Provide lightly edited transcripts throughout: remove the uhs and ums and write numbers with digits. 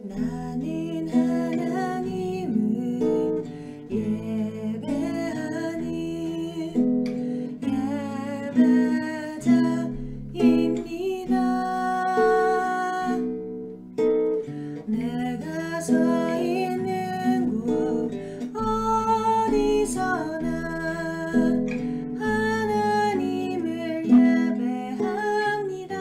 나는 하나님을 예배하는 예배자입니다. 내가 서 있는 곳 어디서나 하나님을 예배합니다.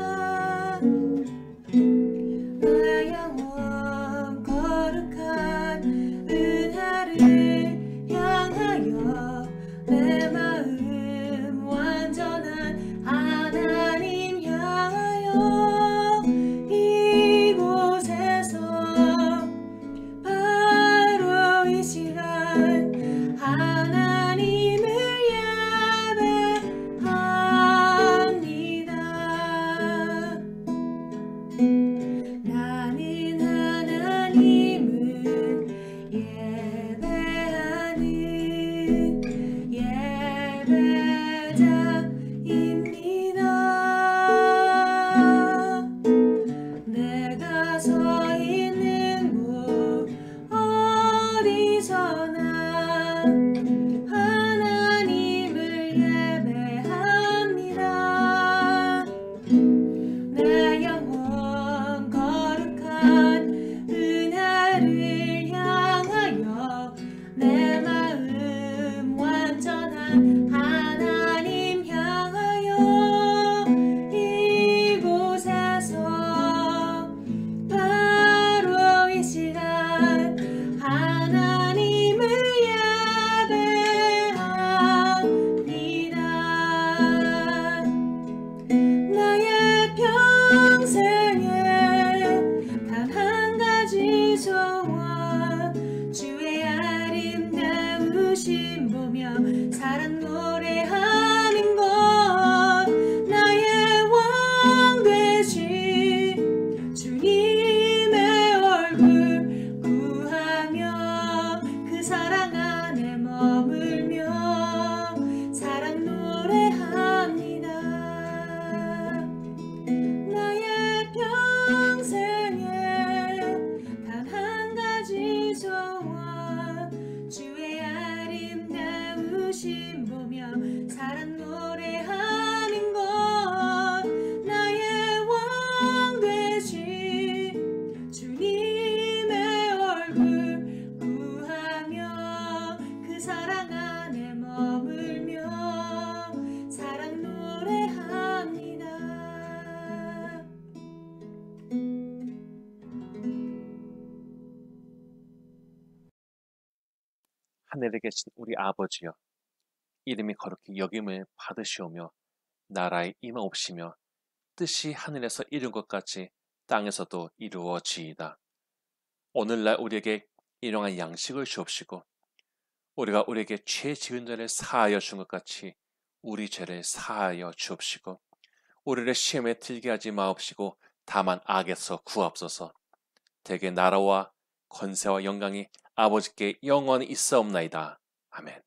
나 영원 거룩한 은혜를 향하여 내 마음 완전한 하나님 향하여 이곳에서 바로 이 시간 하나님을 예배합니다. 나는 하나님을 예배하는 예배자입니다. 내가 서 있는 곳 어디서나 하나님을 예배합니다. 내 영혼 거룩한 은혜를 향하여 내 마음 완전한 하나님 향하여 이곳에서 바로 이 시간 하나님을 예배합니다. 나의 평생에 단 한 가지 소원 주의 아름다우심 보며 사랑 노래하는 것 나의 왕 되신 주님의 얼굴 구하며 그 사랑 안에 머물며 사랑 노래합니다. 나의 평생에 단 한 가지 소원 주의 아름다우심 보며 사랑 노래하는 것 나의 왕 되신 주님의 얼굴 구하며 그 사랑 안에 머물며 사랑 노래합니다. 하늘에 계신 우리 아버지여, 이름이 거룩히 여김을 받으시오며 나라의 임하옵시며 뜻이 하늘에서 이룬 것 같이 땅에서도 이루어지이다. 오늘날 우리에게 일용할 양식을 주옵시고 우리가 우리에게 죄 지은 자를 사하여 준 것 같이 우리 죄를 사하여 주옵시고 우리를 시험에 들게 하지 마옵시고 다만 악에서 구하옵소서. 대개 나라와 권세와 영광이 아버지께 영원히 있사옵나이다. 아멘.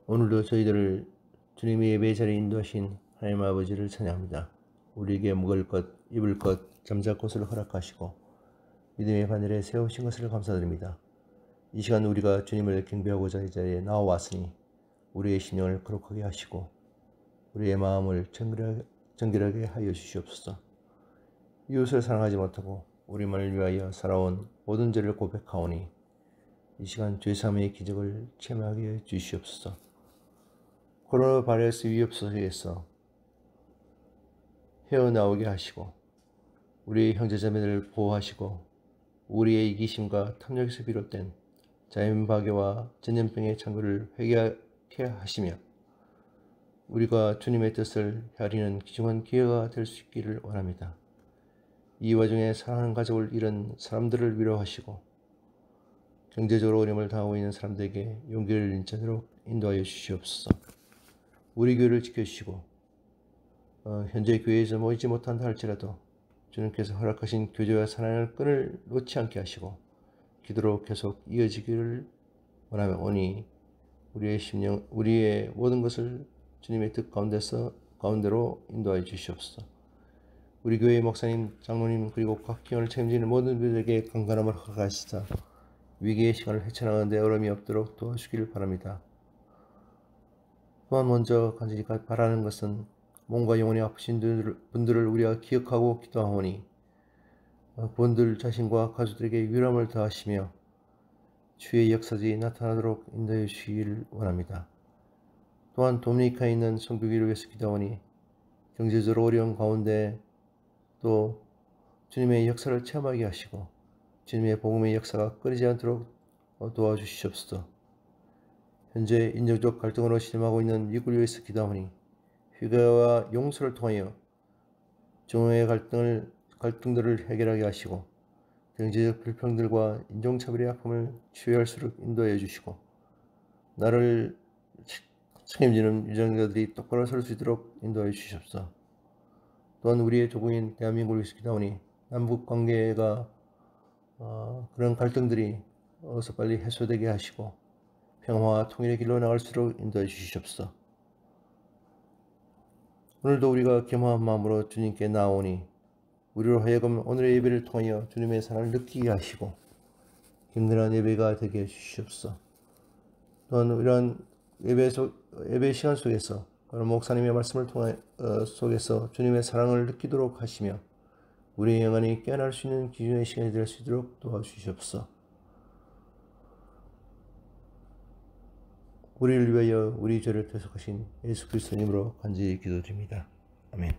오늘도 저희들을 주님의 예배 자리에 인도하신 하나님 아버지를 찬양합니다. 우리에게 먹을 것, 입을 것, 잠잘 곳을 허락하시고 믿음의 바늘에 세우신 것을 감사드립니다. 이 시간 우리가 주님을 경배하고자 이 자리에 나와왔으니 우리의 심령을 거룩하게 하시고 우리의 마음을 정결하게 하여 주시옵소서. 이웃을 사랑하지 못하고 우리만을 위하여 살아온 모든 죄를 고백하오니 이 시간 죄사함의 기적을 체험하게 해 주시옵소서. 코로나 바이러스 위협 속에서 헤어나오게 하시고 우리의 형제자매들을 보호하시고 우리의 이기심과 탐욕에서 비롯된 자연파괴와 전염병의 창고를 회개하게 하시며 우리가 주님의 뜻을 헤아리는 귀중한 기회가 될 수 있기를 원합니다. 이 와중에 사랑하는 가족을 잃은 사람들을 위로하시고 경제적으로 어려움을 당하고 있는 사람들에게 용기를 인자도록 인도하여 주시옵소서. 우리 교회를 지켜주시고 현재 교회에서 모이지 못한다 할지라도 주님께서 허락하신 교제와 사랑의 끈을 놓지 않게 하시고 기도로 계속 이어지기를 원하며 오니 우리의 심령, 우리의 모든 것을 주님의 뜻 가운데로 인도하여 주시옵소서. 우리 교회의 목사님, 장로님 그리고 각 기관을 책임지는 모든 분들에게 강건함을 허락하시사 위기의 시간을 헤쳐나가는 데 어려움이 없도록 도와주기를 바랍니다. 또한 먼저 간절히 바라는 것은 몸과 영혼이 아프신 분들을 우리가 기억하고 기도하오니 그분들 자신과 가족들에게 위로함을 더하시며 주의 역사들이 나타나도록 인도해 주시기를 원합니다. 또한 도미니카에 있는 선교기를 위해서 기도하오니 경제적으로 어려운 가운데 또 주님의 역사를 체험하게 하시고 주님의 복음의 역사가 끊이지 않도록 도와주시옵소서. 현재 인종적 갈등으로 실험하고 있는 미국을 위해서 기도하오니 휴가와 용서를 통하여 종의 갈등들을 해결하게 하시고 경제적 불평들과 인종차별의 아픔을 치유할 수 있도록 인도해 주시고 나를 책임지는 유정자들이 똑바로 설 수 있도록 인도해 주시옵소서. 또한 우리의 조국인 대한민국을 위해서 기도하오니 남북 관계가 그런 갈등들이 어서 빨리 해소되게 하시고 평화와 통일의 길로 나갈 수 있도록 인도해 주시옵소서. 오늘도 우리가 겸허한 마음으로 주님께 나오니 우리로 하여금 오늘의 예배를 통하여 주님의 사랑을 느끼게 하시고 힘든 예배가 되게 해주시옵소서. 또한 이러한 예배 시간 속에서 목사님의 말씀을 속에서 주님의 사랑을 느끼도록 하시며 우리의 영혼이 깨어날 수 있는 기준의 시간이 될 수 있도록 도와주시옵소서. 우리를 위하여 우리 죄를 대속하신 예수 그리스도의 이름으로 간절히 기도드립니다. 아멘.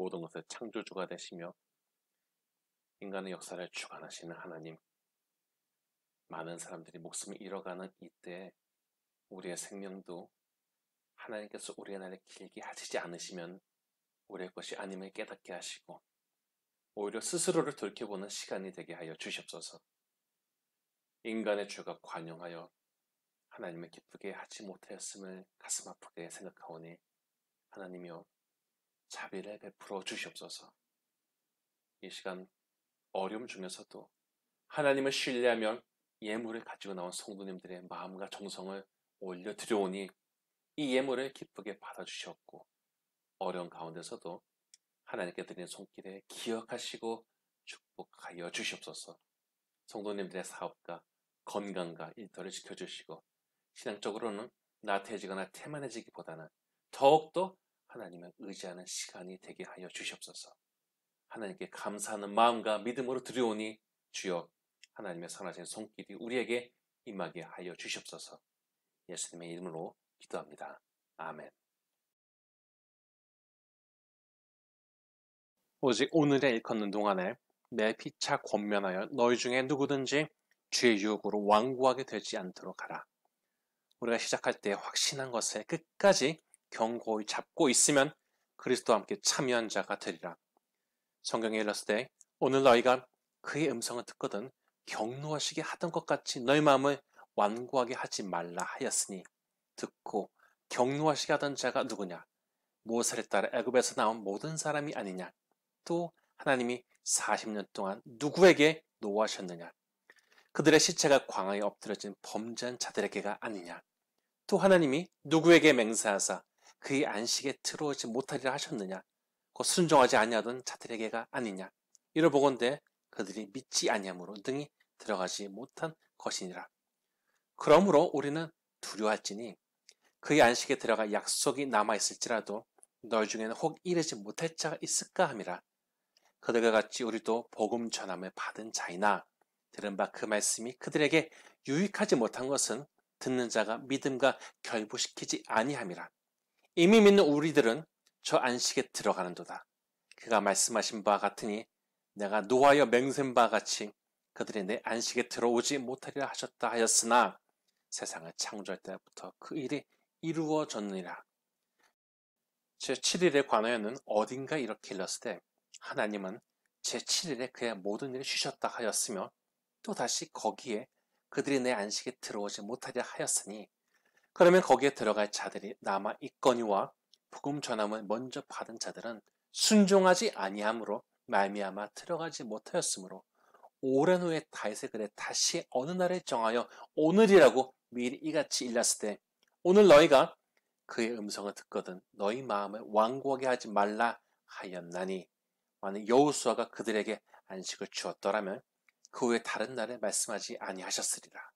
모든 것의 창조주가 되시며 인간의 역사를 주관하시는 하나님, 많은 사람들이 목숨을 잃어가는 이때 우리의 생명도 하나님께서 우리의 날을 길게 하시지 않으시면 우리의 것이 아님을 깨닫게 하시고 오히려 스스로를 돌이켜보는 시간이 되게 하여 주시옵소서. 인간의 죄가 관용하여 하나님을 기쁘게 하지 못하였음을 가슴 아프게 생각하오니 하나님이여 자비를 베풀어 주시옵소서. 이 시간 어려움 중에서도 하나님을 신뢰하며 예물을 가지고 나온 성도님들의 마음과 정성을 올려드려오니 이 예물을 기쁘게 받아주셨고 어려운 가운데서도 하나님께 드리는 손길에 기억하시고 축복하여 주시옵소서. 성도님들의 사업과 건강과 일터를 지켜주시고 신앙적으로는 나태해지거나 태만해지기보다는 더욱더 하나님을 의지하는 시간이 되게 하여 주시옵소서. 하나님께 감사하는 마음과 믿음으로 드려오니 주여 하나님의 선하신 손길이 우리에게 임하게 하여 주시옵소서. 예수님의 이름으로 기도합니다. 아멘. 오직 오늘에 일컫는 동안에 내 피차 권면하여 너희 중에 누구든지 주의 유혹으로 완고하게 되지 않도록 하라. 우리가 시작할 때 확신한 것을 끝까지 견고히 잡고 있으면 그리스도와 함께 참여한 자가 되리라. 성경에 일렀을 때 오늘 너희가 그의 음성을 듣거든 경노하시게 하던 것 같이 너희 마음을 완고하게 하지 말라 하였으니 듣고 경노하시게 하던 자가 누구냐? 모세를 따라 애굽에서 나온 모든 사람이 아니냐? 또 하나님이 40년 동안 누구에게 노하셨느냐? 그들의 시체가 광야에 엎드려진 범죄한 자들에게가 아니냐? 또 하나님이 누구에게 맹세하사 그의 안식에 들어오지 못하리라 하셨느냐? 곧 순종하지 아니하던 자들에게가 아니냐? 이를 보건대 그들이 믿지 아니함으로 능히 들어가지 못한 것이니라. 그러므로 우리는 두려워할지니 그의 안식에 들어가 약속이 남아있을지라도 너희 중에는 혹 이르지 못할 자가 있을까 함이라. 그들과 같이 우리도 복음 전함을 받은 자이나 들은 바 그 말씀이 그들에게 유익하지 못한 것은 듣는 자가 믿음과 결부시키지 아니함이라. 이미 믿는 우리들은 저 안식에 들어가는도다. 그가 말씀하신 바와 같으니 내가 노하여 맹세한 바와 같이 그들이 내 안식에 들어오지 못하리라 하셨다 하였으나 세상을 창조할 때부터 그 일이 이루어졌느니라. 제7일에 관하여는 어딘가 이렇게 일렀을 때 하나님은 제7일에 그의 모든 일을 쉬셨다 하였으며 또다시 거기에 그들이 내 안식에 들어오지 못하리라 하였으니 그러면 거기에 들어갈 자들이 남아 있거니와 복음 전함을 먼저 받은 자들은 순종하지 아니함으로 말미암아 들어가지 못하였으므로 오랜 후에 다윗의 글에 다시 어느 날을 정하여 오늘이라고 미리 이같이 일렀을 때 오늘 너희가 그의 음성을 듣거든 너희 마음을 완고하게 하지 말라 하였나니 만약 여호수아가 그들에게 안식을 주었더라면 그 후에 다른 날에 말씀하지 아니하셨으리라.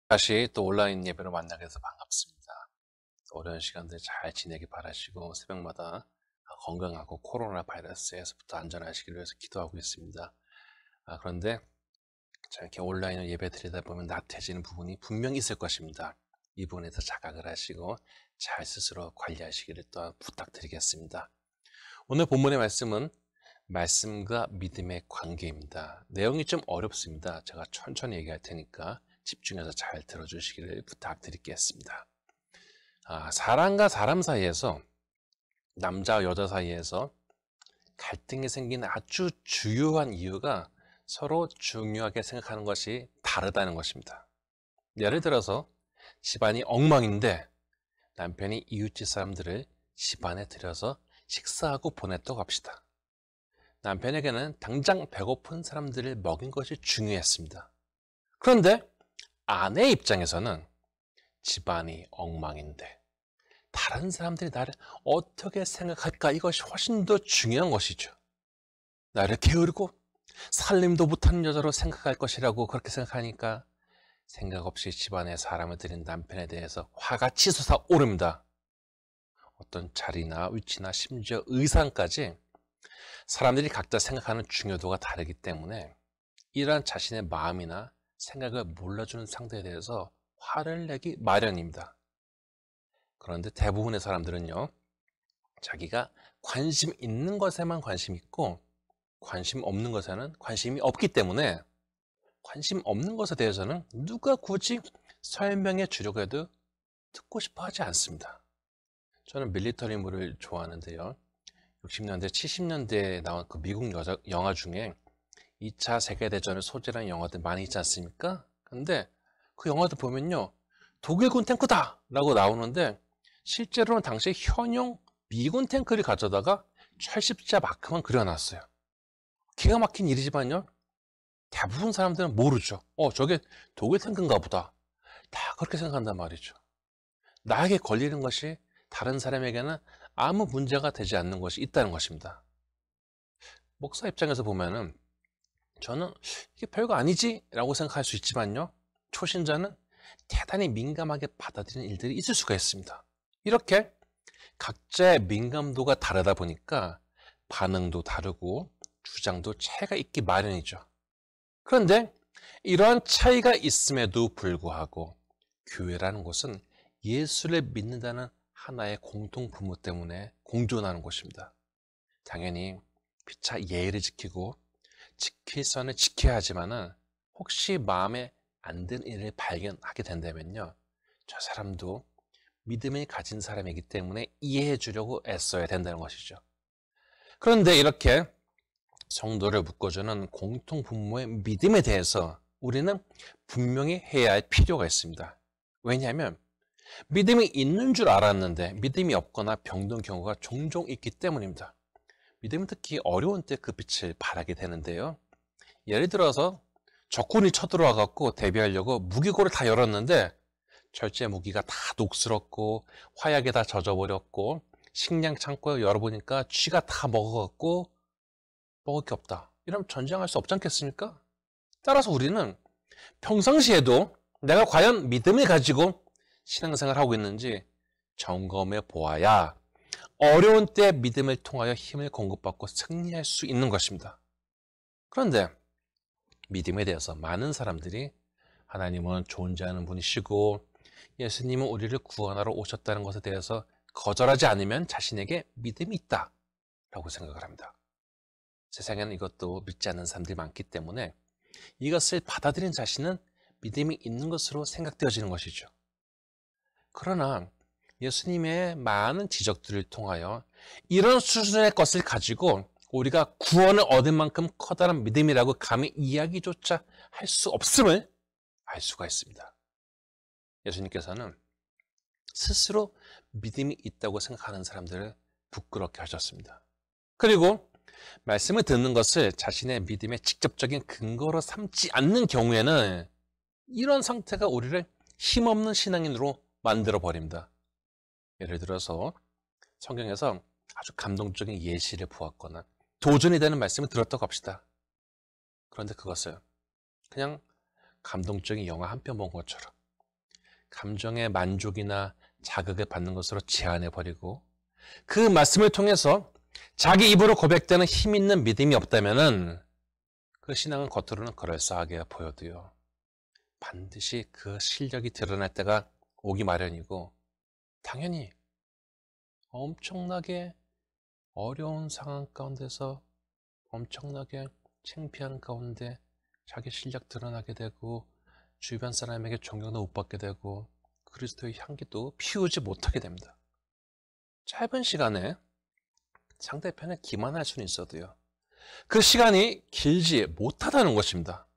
다시 또 온라인 예배로 만나게 돼서 반갑습니다. 어려운 시간들 잘 지내기 바라시고 새벽마다 건강하고 코로나 바이러스에서부터 안전하시기를 위해서 기도하고 있습니다. 그런데 이렇게 온라인을 예배 드리다 보면 나태해지는 부분이 분명히 있을 것입니다. 이 부분에서 자각을 하시고 잘 스스로 관리하시기를 또한 부탁드리겠습니다. 오늘 본문의 말씀은 말씀과 믿음의 관계입니다. 내용이 좀 어렵습니다. 제가 천천히 얘기할 테니까 집중해서 잘 들어주시기를 부탁드리겠습니다. 사람과 사람 사이에서, 남자와 여자 사이에서 갈등이 생기는 아주 주요한 이유가 서로 중요하게 생각하는 것이 다르다는 것입니다. 예를 들어서 집안이 엉망인데 남편이 이웃집 사람들을 집안에 들여서 식사하고 보냈다고 합시다. 남편에게는 당장 배고픈 사람들을 먹인 것이 중요했습니다. 그런데 아내 입장에서는 집안이 엉망인데 다른 사람들이 나를 어떻게 생각할까, 이것이 훨씬 더 중요한 것이죠. 나를 게으르고 살림도 못하는 여자로 생각할 것이라고 그렇게 생각하니까 생각 없이 집안에 사람을 들인 남편에 대해서 화가 치솟아 오릅니다. 어떤 자리나 위치나 심지어 의상까지 사람들이 각자 생각하는 중요도가 다르기 때문에 이러한 자신의 마음이나 생각을 몰라주는 상대에 대해서 화를 내기 마련입니다. 그런데 대부분의 사람들은요, 자기가 관심 있는 것에만 관심 있고 관심 없는 것에는 관심이 없기 때문에 관심 없는 것에 대해서는 누가 굳이 설명해 주려고 해도 듣고 싶어 하지 않습니다. 저는 밀리터리물을 좋아하는데요, 60년대, 70년대에 나온 그 미국 영화 중에 2차 세계대전을 소재로 한 영화들 많이 있지 않습니까? 근데 그 영화들 보면요, 독일군 탱크다! 라고 나오는데 실제로는 당시 현용 미군 탱크를 가져다가 철십자 마크만 그려놨어요. 기가 막힌 일이지만요, 대부분 사람들은 모르죠. 저게 독일 탱크인가 보다. 다 그렇게 생각한단 말이죠. 나에게 걸리는 것이 다른 사람에게는 아무 문제가 되지 않는 것이 있다는 것입니다. 목사 입장에서 보면은 저는 이게 별거 아니지 라고 생각할 수 있지만요, 초신자는 대단히 민감하게 받아들이는 일들이 있을 수가 있습니다. 이렇게 각자의 민감도가 다르다 보니까 반응도 다르고 주장도 차이가 있기 마련이죠. 그런데 이러한 차이가 있음에도 불구하고 교회라는 곳은 예수를 믿는다는 하나의 공통 부모 때문에 공존하는 곳입니다. 당연히 피차 예의를 지키고 지킬 선을 지켜야 하지만은 혹시 마음에 안 드는 일을 발견하게 된다면요, 저 사람도 믿음을 가진 사람이기 때문에 이해해 주려고 애써야 된다는 것이죠. 그런데 이렇게 성도를 묶어주는 공통 분모의 믿음에 대해서 우리는 분명히 해야 할 필요가 있습니다. 왜냐하면 믿음이 있는 줄 알았는데 믿음이 없거나 병든 경우가 종종 있기 때문입니다. 믿음은 특히 어려운 때 그 빛을 발하게 되는데요, 예를 들어서 적군이 쳐들어와 갖고 대비하려고 무기고를 다 열었는데 절제 무기가 다 녹슬었고 화약에 다 젖어버렸고 식량 창고에 열어보니까 쥐가 다 먹어갖고 먹을 게 없다. 이러면 전쟁할 수 없지 않겠습니까? 따라서 우리는 평상시에도 내가 과연 믿음을 가지고 신앙생활을 하고 있는지 점검해 보아야 어려운 때 믿음을 통하여 힘을 공급받고 승리할 수 있는 것입니다. 그런데 믿음에 대해서 많은 사람들이 하나님은 존재하는 분이시고 예수님은 우리를 구원하러 오셨다는 것에 대해서 거절하지 않으면 자신에게 믿음이 있다 라고 생각을 합니다. 세상에는 이것도 믿지 않는 사람들이 많기 때문에 이것을 받아들인 자신은 믿음이 있는 것으로 생각되어지는 것이죠. 그러나 예수님의 많은 지적들을 통하여 이런 수준의 것을 가지고 우리가 구원을 얻을 만큼 커다란 믿음이라고 감히 이야기조차 할 수 없음을 알 수가 있습니다. 예수님께서는 스스로 믿음이 있다고 생각하는 사람들을 부끄럽게 하셨습니다. 그리고 말씀을 듣는 것을 자신의 믿음의 직접적인 근거로 삼지 않는 경우에는 이런 상태가 우리를 힘없는 신앙인으로 만들어 버립니다. 예를 들어서 성경에서 아주 감동적인 예시를 보았거나 도전이 되는 말씀을 들었다고 합시다. 그런데 그것을 그냥 감동적인 영화 한 편 본 것처럼 감정의 만족이나 자극을 받는 것으로 제한해버리고 그 말씀을 통해서 자기 입으로 고백되는 힘 있는 믿음이 없다면은 그 신앙은 겉으로는 그럴싸하게 보여도요. 반드시 그 실력이 드러날 때가 오기 마련이고 당연히 엄청나게 어려운 상황 가운데서 엄청나게 창피한 가운데 자기 실력 드러나게 되고 주변 사람에게 존경도 못 받게 되고 그리스도의 향기도 피우지 못하게 됩니다. 짧은 시간에 상대편에 기만할 수는 있어도요. 그 시간이 길지 못하다는 것입니다.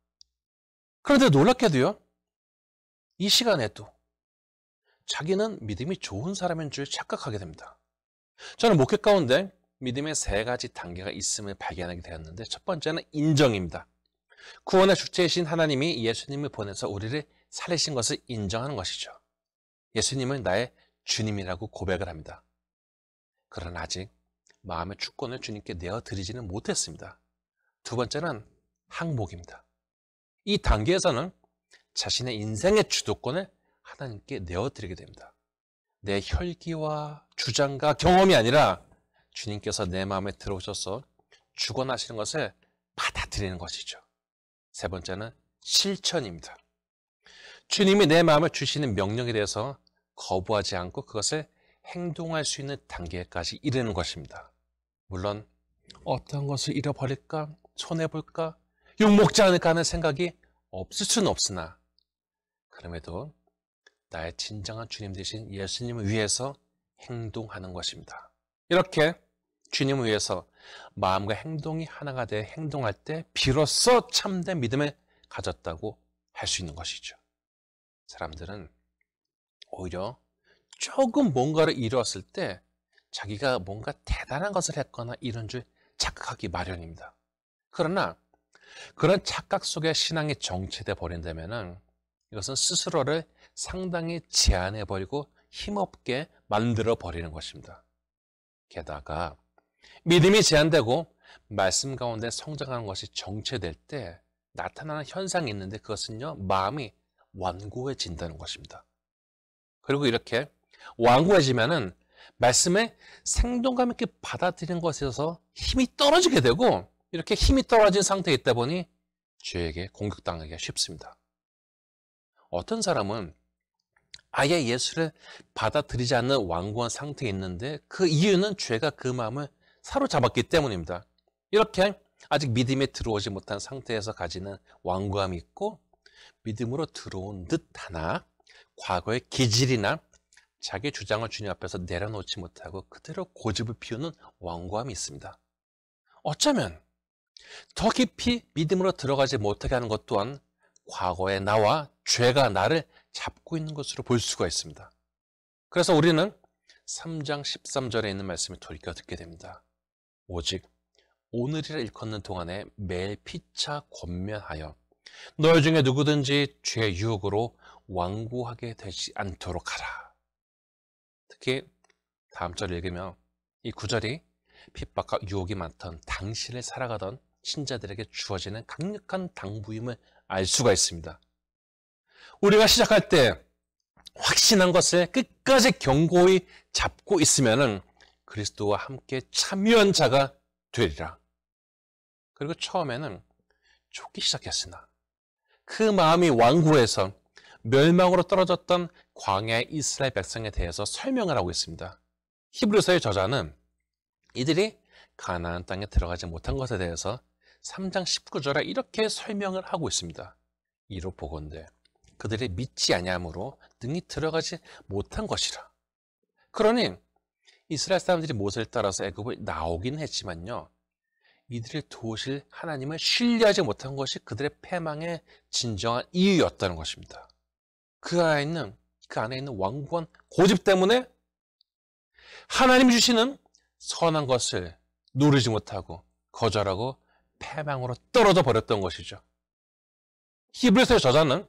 그런데 놀랍게도요. 이 시간에도 자기는 믿음이 좋은 사람인 줄 착각하게 됩니다. 저는 목회 가운데 믿음의 3가지 단계가 있음을 발견하게 되었는데 첫 번째는 인정입니다. 구원의 주체이신 하나님이 예수님을 보내서 우리를 살리신 것을 인정하는 것이죠. 예수님은 나의 주님이라고 고백을 합니다. 그러나 아직 마음의 주권을 주님께 내어드리지는 못했습니다. 두 번째는 항복입니다. 이 단계에서는 자신의 인생의 주도권을 하나님께 내어드리게 됩니다. 내 혈기와 주장과 경험이 아니라 주님께서 내 마음에 들어오셔서 주권하시는 것을 받아들이는 것이죠. 세 번째는 실천입니다. 주님이 내 마음에 주시는 명령에 대해서 거부하지 않고 그것을 행동할 수 있는 단계까지 이르는 것입니다. 물론 어떤 것을 잃어버릴까, 손해볼까, 욕먹지 않을까 하는 생각이 없을 수는 없으나 그럼에도 나의 진정한 주님 되신 예수님을 위해서 행동하는 것입니다. 이렇게 주님을 위해서 마음과 행동이 하나가 돼 행동할 때 비로소 참된 믿음을 가졌다고 할 수 있는 것이죠. 사람들은 오히려 조금 뭔가를 이루었을 때 자기가 뭔가 대단한 것을 했거나 이런 줄 착각하기 마련입니다. 그러나 그런 착각 속에 신앙이 정체돼 버린다면 이것은 스스로를 상당히 제한해버리고 힘없게 만들어버리는 것입니다. 게다가 믿음이 제한되고 말씀 가운데 성장하는 것이 정체될 때 나타나는 현상이 있는데 그것은요, 마음이 완고해진다는 것입니다. 그리고 이렇게 완고해지면은 말씀에 생동감 있게 받아들이는 것에 있어서 힘이 떨어지게 되고 이렇게 힘이 떨어진 상태에 있다 보니 죄에게 공격당하기가 쉽습니다. 어떤 사람은 아예 예수를 받아들이지 않는 완고한 상태에 있는데 그 이유는 죄가 그 마음을 사로잡았기 때문입니다. 이렇게 아직 믿음에 들어오지 못한 상태에서 가지는 완고함이 있고 믿음으로 들어온 듯 하나 과거의 기질이나 자기 주장을 주님 앞에서 내려놓지 못하고 그대로 고집을 피우는 완고함이 있습니다. 어쩌면 더 깊이 믿음으로 들어가지 못하게 하는 것 또한 과거의 나와 죄가 나를 잡고 있는 것으로 볼 수가 있습니다. 그래서 우리는 3장 13절에 있는 말씀을 돌이켜 듣게 됩니다. 오직 오늘이라 일컫는 동안에 매일 피차 권면하여 너희 중에 누구든지 죄의 유혹으로 완고하게 되지 않도록 하라. 특히 다음 절을 읽으면 이 구절이 핍박과 유혹이 많던 당시를 살아가던 신자들에게 주어지는 강력한 당부임을 알 수가 있습니다. 우리가 시작할 때 확신한 것을 끝까지 견고히 잡고 있으면은 그리스도와 함께 참여한 자가 되리라. 그리고 처음에는 좋기 시작했으나 그 마음이 완고해서 멸망으로 떨어졌던 광야의 이스라엘 백성에 대해서 설명을 하고 있습니다. 히브리서의 저자는 이들이 가나안 땅에 들어가지 못한 것에 대해서 3장 19절에 이렇게 설명을 하고 있습니다. 이로 보건대 그들이 믿지 아니함으로 능히 들어가지 못한 것이라. 그러니 이스라엘 사람들이 모세를 따라서 애굽을 나오긴 했지만요, 이들을 도우실 하나님을 신뢰하지 못한 것이 그들의 패망의 진정한 이유였다는 것입니다. 그 안에 있는 완고한 고집 때문에 하나님이 주시는 선한 것을 누리지 못하고 거절하고 패망으로 떨어져 버렸던 것이죠. 히브리서의 저자는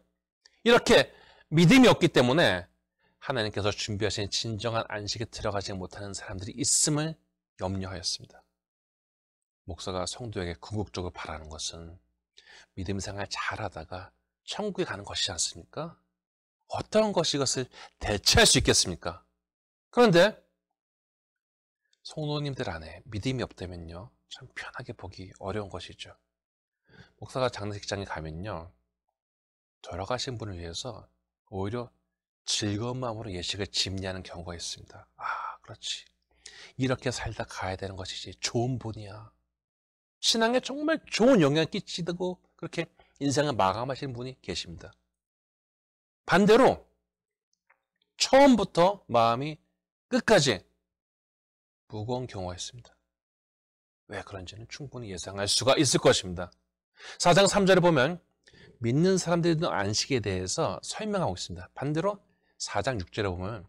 이렇게 믿음이 없기 때문에 하나님께서 준비하신 진정한 안식에 들어가지 못하는 사람들이 있음을 염려하였습니다. 목사가 성도에게 궁극적으로 바라는 것은 믿음 생활 잘하다가 천국에 가는 것이지 않습니까? 어떤 것이 이것을 대체할 수 있겠습니까? 그런데 성도님들 안에 믿음이 없다면요, 참 편하게 보기 어려운 것이죠. 목사가 장례식장에 가면요, 돌아가신 분을 위해서 오히려 즐거운 마음으로 예식을 집례하는 경우가 있습니다. 아, 그렇지. 이렇게 살다 가야 되는 것이지. 좋은 분이야. 신앙에 정말 좋은 영향을 끼치고 그렇게 인생을 마감하시는 분이 계십니다. 반대로 처음부터 마음이 끝까지 무거운 경우가 있습니다. 왜 그런지는 충분히 예상할 수가 있을 것입니다. 4장 3절에 보면 믿는 사람들의 안식에 대해서 설명하고 있습니다. 반대로 4장 6절에 보면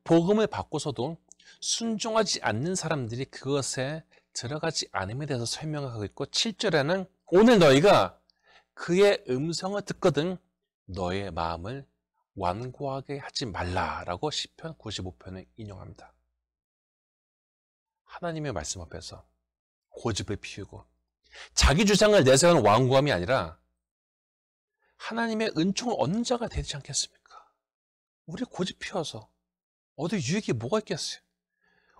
복음을 받고서도 순종하지 않는 사람들이 그것에 들어가지 않음에 대해서 설명하고 있고, 7절에는 오늘 너희가 그의 음성을 듣거든 너의 마음을 완고하게 하지 말라라고 시편 95편을 인용합니다. 하나님의 말씀 앞에서 고집을 피우고 자기 주장을 내세우는 완고함이 아니라 하나님의 은총을 얻는 자가 되지 않겠습니까? 우리 고집 피워서 어디 유익이 뭐가 있겠어요?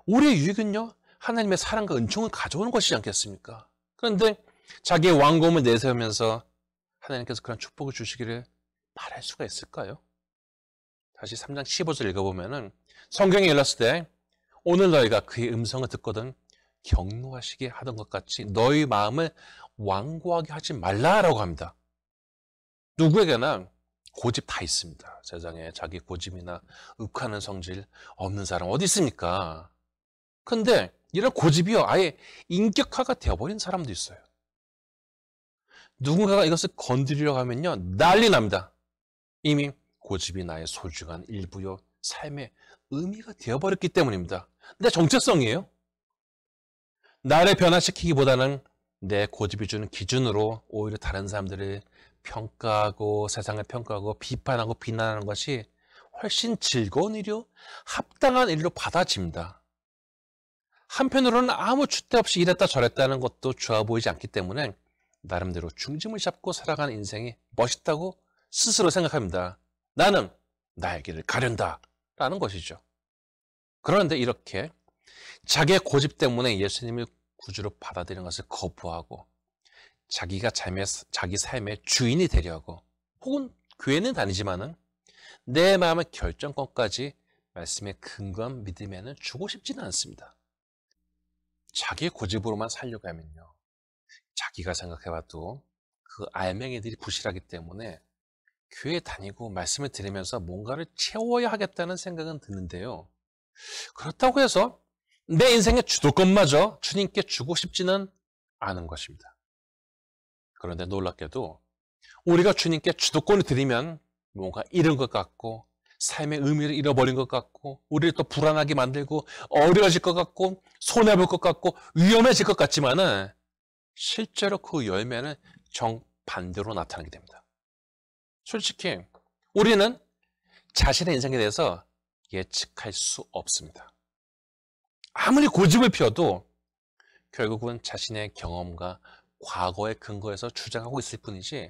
우리의 유익은요, 하나님의 사랑과 은총을 가져오는 것이지 않겠습니까? 그런데 자기의 완고함을 내세우면서 하나님께서 그런 축복을 주시기를 바랄 수가 있을까요? 다시 3장 15절 읽어보면은 성경에 일렀을 때 오늘 너희가 그의 음성을 듣거든 경노하시게 하던 것 같이 너희 마음을 완고하게 하지 말라라고 합니다. 누구에게나 고집 다 있습니다. 세상에 자기 고집이나 욱하는 성질 없는 사람 어디 있습니까? 근데 이런 고집이요, 아예 인격화가 되어버린 사람도 있어요. 누군가가 이것을 건드리려고 하면요, 난리 납니다. 이미 고집이 나의 소중한 일부요, 삶의 의미가 되어버렸기 때문입니다. 내 정체성이에요. 나를 변화시키기보다는 내 고집이 주는 기준으로 오히려 다른 사람들을 평가하고 세상을 평가하고 비판하고 비난하는 것이 훨씬 즐거운 일이요, 합당한 일로 받아집니다. 한편으로는 아무 줏대 없이 이랬다 저랬다는 것도 좋아 보이지 않기 때문에 나름대로 중심을 잡고 살아가는 인생이 멋있다고 스스로 생각합니다. 나는 나의 길을 가련다 라는 것이죠. 그런데 이렇게 자기의 고집 때문에 예수님을 구주로 받아들이는 것을 거부하고 자기가 자기 삶의 주인이 되려고, 혹은 교회는 다니지만은 내 마음의 결정권까지 말씀에 근거한 믿음에는 주고 싶지는 않습니다. 자기의 고집으로만 살려고 하면요, 자기가 생각해봐도 그 알맹이들이 부실하기 때문에 교회 다니고 말씀을 들으면서 뭔가를 채워야 하겠다는 생각은 드는데요, 그렇다고 해서 내 인생의 주도권마저 주님께 주고 싶지는 않은 것입니다. 그런데 놀랍게도 우리가 주님께 주도권을 드리면 뭔가 잃은 것 같고 삶의 의미를 잃어버린 것 같고 우리를 또 불안하게 만들고 어려워질 것 같고 손해볼 것 같고 위험해질 것 같지만은 실제로 그 열매는 정반대로 나타나게 됩니다. 솔직히 우리는 자신의 인생에 대해서 예측할 수 없습니다. 아무리 고집을 피워도 결국은 자신의 경험과 과거에 근거해서 주장하고 있을 뿐이지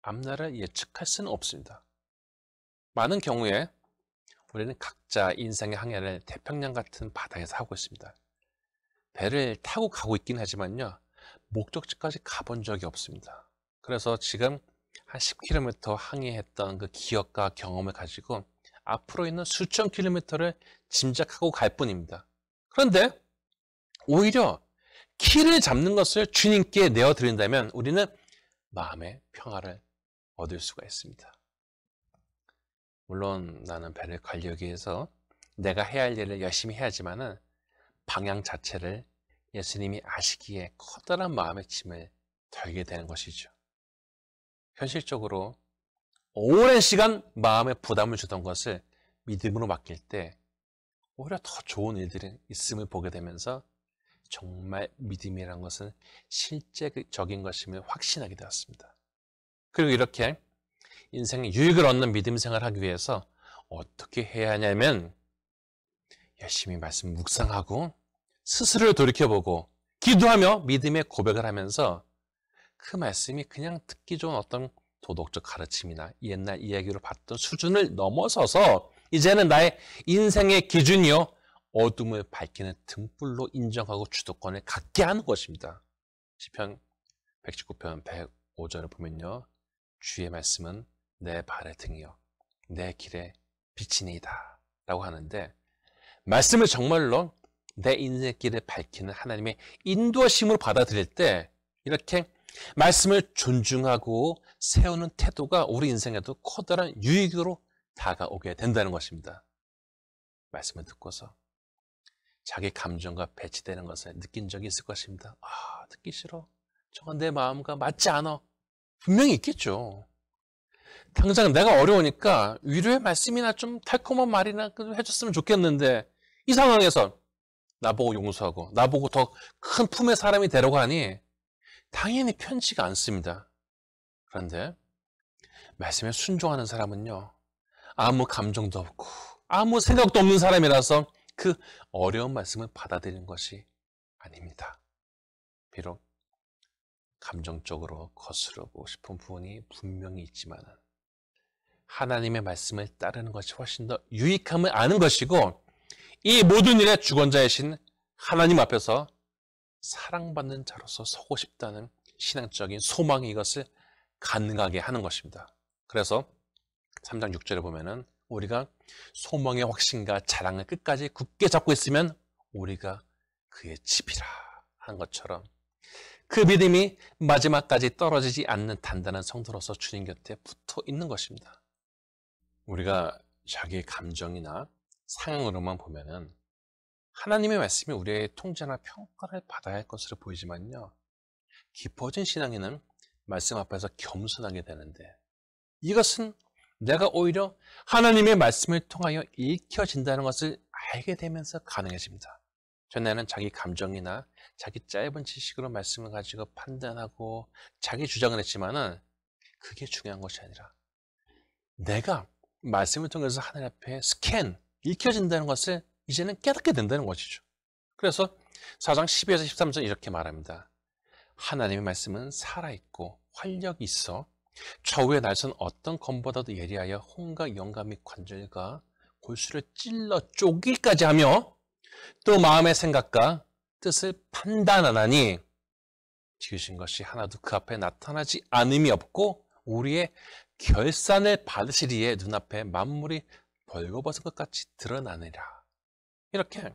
앞날을 예측할 수는 없습니다. 많은 경우에 우리는 각자 인생의 항해를 태평양 같은 바다에서 하고 있습니다. 배를 타고 가고 있긴 하지만요, 목적지까지 가본 적이 없습니다. 그래서 지금 한 10km 항해했던 그 기억과 경험을 가지고 앞으로 있는 수천 킬로미터를 짐작하고 갈 뿐입니다. 그런데 오히려 키를 잡는 것을 주님께 내어드린다면 우리는 마음의 평화를 얻을 수가 있습니다. 물론 나는 배를 관리하기 위해서 내가 해야 할 일을 열심히 해야지만은 방향 자체를 예수님이 아시기에 커다란 마음의 짐을 덜게 되는 것이죠. 현실적으로 오랜 시간 마음에 부담을 주던 것을 믿음으로 맡길 때 오히려 더 좋은 일들이 있음을 보게 되면서 정말 믿음이라는 것은 실제적인 것임을 확신하게 되었습니다. 그리고 이렇게 인생의 유익을 얻는 믿음 생활을 하기 위해서 어떻게 해야 하냐면 열심히 말씀 묵상하고 스스로를 돌이켜보고 기도하며 믿음의 고백을 하면서 그 말씀이 그냥 듣기 좋은 어떤 도덕적 가르침이나 옛날 이야기로 봤던 수준을 넘어서서 이제는 나의 인생의 기준이요 어둠을 밝히는 등불로 인정하고 주도권을 갖게 하는 것입니다. 시편 119편 105절을 보면요. 주의 말씀은 내 발의 등이요 내 길의 빛이니이다 라고 하는데 말씀을 정말로 내 인생의 길을 밝히는 하나님의 인도하심으로 받아들일 때 이렇게 말씀을 존중하고 세우는 태도가 우리 인생에도 커다란 유익으로 다가오게 된다는 것입니다. 말씀을 듣고서 자기 감정과 배치되는 것을 느낀 적이 있을 것입니다. 아, 듣기 싫어. 저건 내 마음과 맞지 않아. 분명히 있겠죠. 당장 내가 어려우니까 위로의 말씀이나 좀 달콤한 말이나 해줬으면 좋겠는데 이 상황에서 나보고 용서하고 나보고 더 큰 품의 사람이 되려고 하니 당연히 편치가 않습니다. 그런데 말씀에 순종하는 사람은요. 아무 감정도 없고 아무 생각도 없는 사람이라서 그 어려운 말씀을 받아들이는 것이 아닙니다. 비록 감정적으로 거스르고 싶은 부분이 분명히 있지만 하나님의 말씀을 따르는 것이 훨씬 더 유익함을 아는 것이고 이 모든 일의 주권자이신 하나님 앞에서 사랑받는 자로서 서고 싶다는 신앙적인 소망이 이것을 가능하게 하는 것입니다. 그래서 3장 6절에 보면은 우리가 소망의 확신과 자랑을 끝까지 굳게 잡고 있으면 우리가 그의 집이라 하는 것처럼 그 믿음이 마지막까지 떨어지지 않는 단단한 성도로서 주님 곁에 붙어 있는 것입니다. 우리가 자기의 감정이나 상황으로만 보면은 하나님의 말씀이 우리의 통제나 평가를 받아야 할 것으로 보이지만요. 깊어진 신앙에는 말씀 앞에서 겸손하게 되는데 이것은 내가 오히려 하나님의 말씀을 통하여 읽혀진다는 것을 알게 되면서 가능해집니다. 전에는 자기 감정이나 자기 짧은 지식으로 말씀을 가지고 판단하고 자기 주장을 했지만은 그게 중요한 것이 아니라 내가 말씀을 통해서 하나님 앞에 읽혀진다는 것을 이제는 깨닫게 된다는 것이죠. 그래서 4장 12에서 13절 이렇게 말합니다. 하나님의 말씀은 살아있고 활력이 있어 좌우의 날선 어떤 검보다도 예리하여 혼과 영과 및 관절과 골수를 찔러 쪼기까지 하며 또 마음의 생각과 뜻을 판단하나니 지으신 것이 하나도 그 앞에 나타나지 않음이 없고 우리의 결산을 받으시리에 눈앞에 만물이 벌거벗은 것 같이 드러나느니라. 이렇게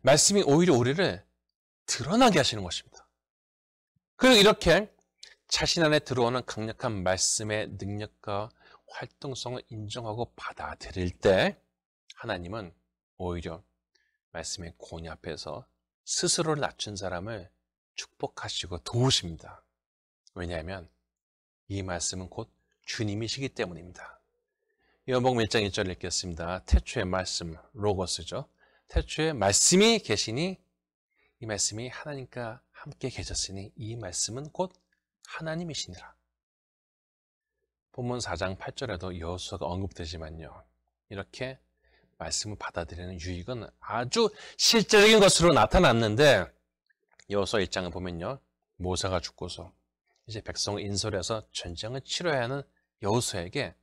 말씀이 오히려 우리를 드러나게 하시는 것입니다. 그리고 이렇게 자신 안에 들어오는 강력한 말씀의 능력과 활동성을 인정하고 받아들일 때 하나님은 오히려 말씀의 권위 앞에서 스스로를 낮춘 사람을 축복하시고 도우십니다. 왜냐하면 이 말씀은 곧 주님이시기 때문입니다. 요한복음 1장 1절 읽겠습니다. 태초의 말씀, 로고스죠. 태초에 말씀이 계시니 이 말씀이 하나님과 함께 계셨으니 이 말씀은 곧 하나님이시니라. 본문 4장 8절에도 여호수아가 언급되지만요. 이렇게 말씀을 받아들이는 유익은 아주 실제적인 것으로 나타났는데 여호수아 1장을 보면요. 모세가 죽고서 이제 백성을 인솔해서 전쟁을 치러야 하는 여호수아에게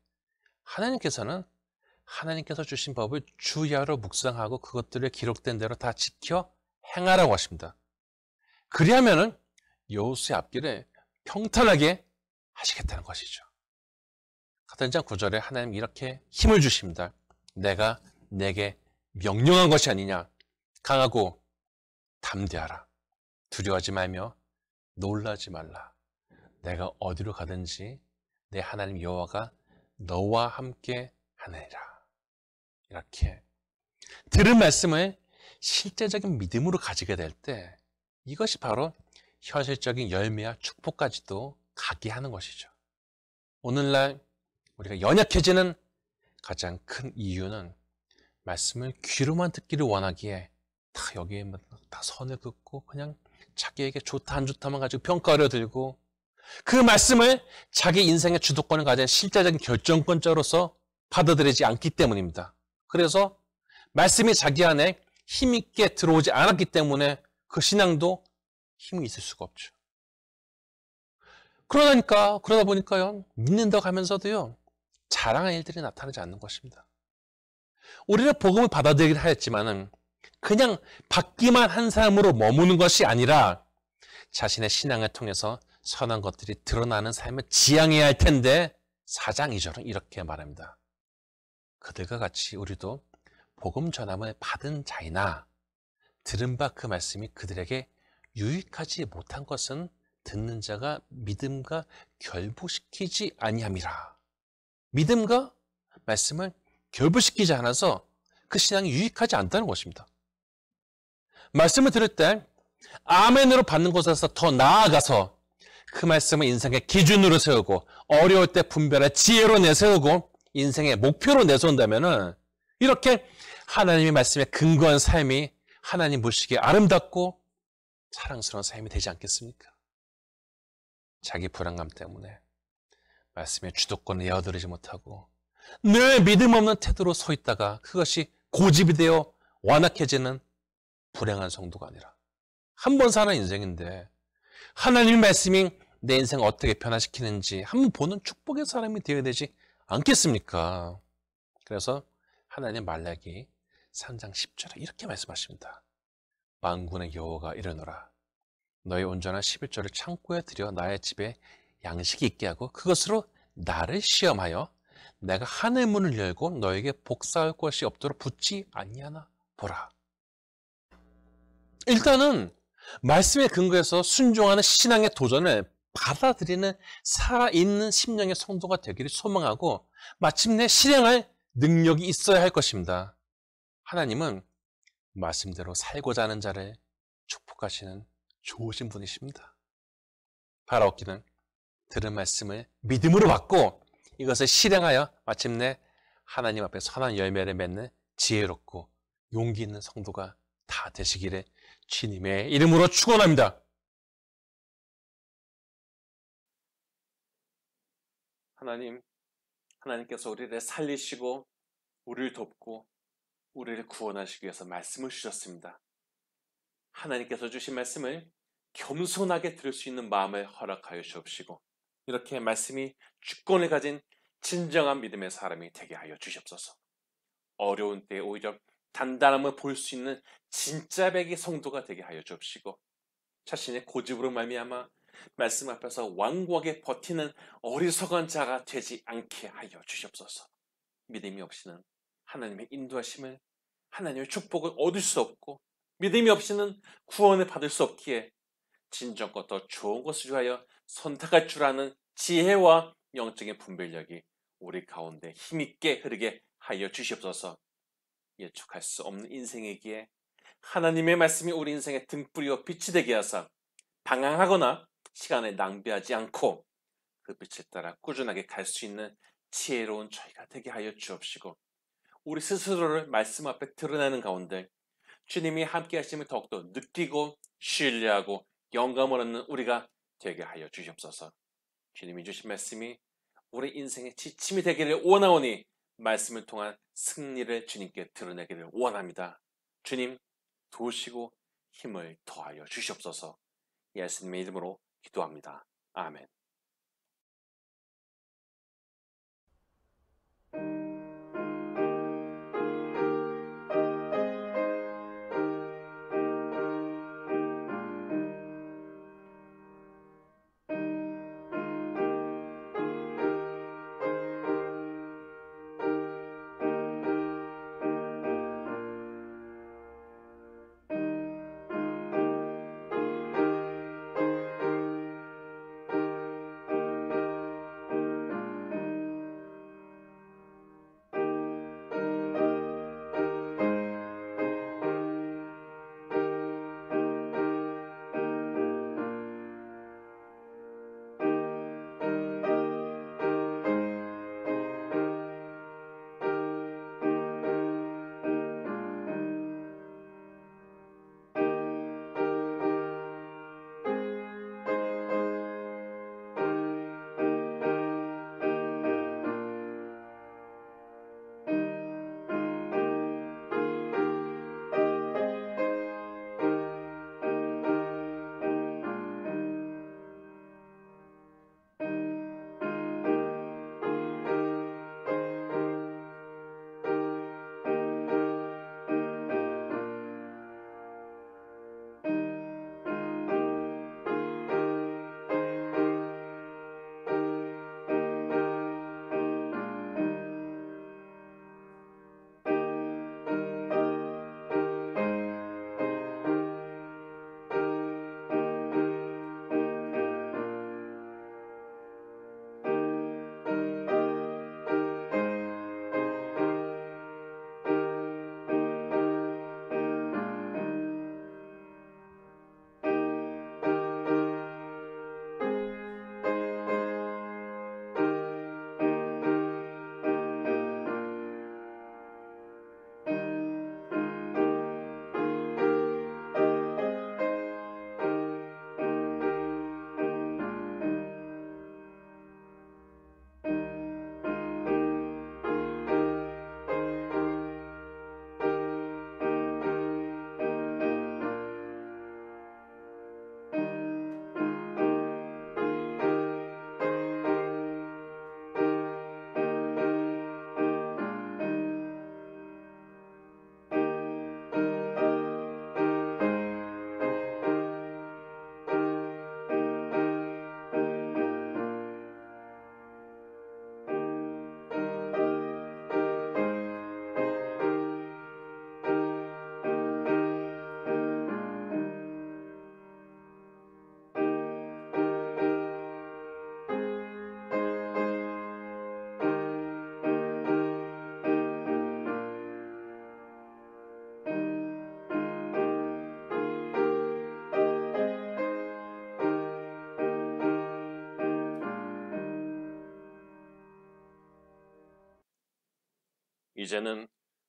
하나님께서는 하나님께서 주신 법을 주야로 묵상하고 그것들을 기록된 대로 다 지켜 행하라고 하십니다. 그리하면은 여호수아의 앞길을 평탄하게 하시겠다는 것이죠. 같은 장 9절에 하나님 이렇게 힘을 주십니다. 내가 내게 명령한 것이 아니냐. 강하고 담대하라. 두려워하지 말며 놀라지 말라. 내가 어디로 가든지 내 하나님 여호와가 너와 함께 하느니라. 이렇게 들은 말씀을 실제적인 믿음으로 가지게 될 때 이것이 바로 현실적인 열매와 축복까지도 가게 하는 것이죠. 오늘날 우리가 연약해지는 가장 큰 이유는 말씀을 귀로만 듣기를 원하기에 다 여기에 다 선을 긋고 그냥 자기에게 좋다 안 좋다만 가지고 평가하려 들고 그 말씀을 자기 인생의 주도권을 가진 실제적인 결정권자로서 받아들이지 않기 때문입니다. 그래서 말씀이 자기 안에 힘있게 들어오지 않았기 때문에 그 신앙도 힘이 있을 수가 없죠. 그러다 보니까요, 믿는다고 하면서도요, 자랑한 일들이 나타나지 않는 것입니다. 우리는 복음을 받아들이긴 하였지만은 그냥 받기만 한 사람으로 머무는 것이 아니라 자신의 신앙을 통해서 선한 것들이 드러나는 삶을 지향해야 할 텐데 4장 2절은 이렇게 말합니다. 그들과 같이 우리도 복음 전함을 받은 자이나 들은 바 그 말씀이 그들에게 유익하지 못한 것은 듣는 자가 믿음과 결부시키지 아니함이라. 믿음과 말씀을 결부시키지 않아서 그 신앙이 유익하지 않다는 것입니다. 말씀을 들을 때 아멘으로 받는 것에서 더 나아가서 그 말씀을 인생의 기준으로 세우고 어려울 때 분별의 지혜로 내세우고 인생의 목표로 내세운다면 이렇게 하나님의 말씀에 근거한 삶이 하나님 보시기에 아름답고 사랑스러운 삶이 되지 않겠습니까? 자기 불안감 때문에 말씀의 주도권을 에어드리지 못하고 늘 믿음 없는 태도로 서 있다가 그것이 고집이 되어 완악해지는 불행한 성도가 아니라 한 번 사는 인생인데 하나님의 말씀이 내 인생을 어떻게 변화시키는지 한번 보는 축복의 사람이 되어야 되지 않겠습니까? 그래서 하나님 말라기 3장 10절에 이렇게 말씀하십니다. 만군의 여호와가 이르노라. 너희 온전한 11조를 창고에 들여 나의 집에 양식이 있게 하고 그것으로 나를 시험하여 내가 하늘 문을 열고 너에게 복사할 것이 없도록 붙지 아니하나 보라. 일단은 말씀에 근거해서 순종하는 신앙의 도전을 받아들이는 살아있는 심령의 성도가 되기를 소망하고 마침내 실행할 능력이 있어야 할 것입니다. 하나님은 말씀대로 살고자 하는 자를 축복하시는 좋으신 분이십니다. 바라옵기는 들은 말씀을 믿음으로 받고 이것을 실행하여 마침내 하나님 앞에 선한 열매를 맺는 지혜롭고 용기 있는 성도가 다 되시기를 주님의 이름으로 축원합니다. 하나님께서 우리를 살리시고 우리를 돕고 우리를 구원하시기 위해서 말씀을 주셨습니다. 하나님께서 주신 말씀을 겸손하게 들을 수 있는 마음을 허락하여 주옵시고 이렇게 말씀이 주권을 가진 진정한 믿음의 사람이 되게 하여 주시옵소서. 어려운 때에 오히려 단단함을 볼 수 있는 진짜 백의 성도가 되게 하여 주옵시고 자신의 고집으로 말미암아 말씀 앞에서 완고하게 버티는 어리석은 자가 되지 않게 하여 주시옵소서. 믿음이 없이는 하나님의 인도하심을 하나님의 축복을 얻을 수 없고 믿음이 없이는 구원을 받을 수 없기에 진정껏 더 좋은 것을 위하여 선택할 줄 아는 지혜와 영적인 분별력이 우리 가운데 힘있게 흐르게 하여 주시옵소서. 예측할 수 없는 인생이기에 하나님의 말씀이 우리 인생의 등불이와 빛이 되게 하사 방황하거나 시간을 낭비하지 않고 그 빛을 따라 꾸준하게 갈 수 있는 지혜로운 저희가 되게 하여 주옵시고 우리 스스로를 말씀 앞에 드러내는 가운데 주님이 함께 하심을 더욱더 느끼고 신뢰하고 영감을 얻는 우리가 되게 하여 주시옵소서. 주님이 주신 말씀이 우리 인생의 지침이 되기를 원하오니 말씀을 통한 승리를 주님께 드러내기를 원합니다. 주님 도우시고 힘을 더하여 주시옵소서. 예수님의 이름으로 기도합니다. 아멘. 이제는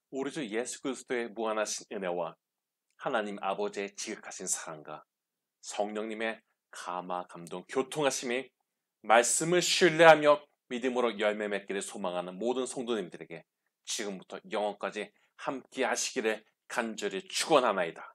우리 주 예수 그리스도의 무한하신 은혜와 하나님 아버지의 지극하신 사랑과 성령님의 감화 감동 교통하심이 말씀을 신뢰하며 믿음으로 열매 맺기를 소망하는 모든 성도님들에게 지금부터 영원까지 함께 하시기를 간절히 축원하나이다.